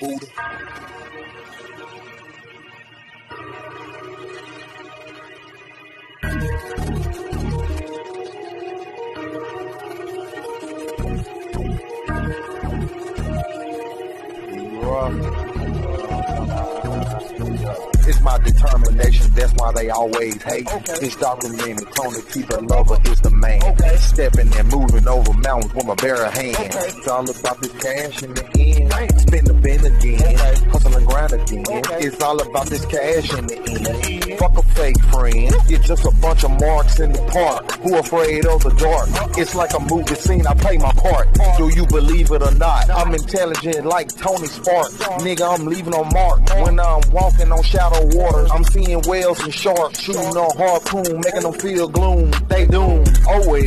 Buddha. It's my determination, that's why they always hate. It's documented, Tony T, the lover is the man. Stepping and moving over mountains with my bare hand. It's all about this cash in the end. Spin the bin again, hustle and grind again. It's all about this cash in the end. Fuck a fake friend, it's just a bunch of marks in the park who afraid of the dark. It's like a movie scene, I play my part. Do you believe it or not? I'm intelligent like Tony Stark. Nigga, I'm leaving on mark. When I'm walking on shallow waters, I'm seeing whales and sharks shooting a harpoon, making them feel gloom. They doomed. Always.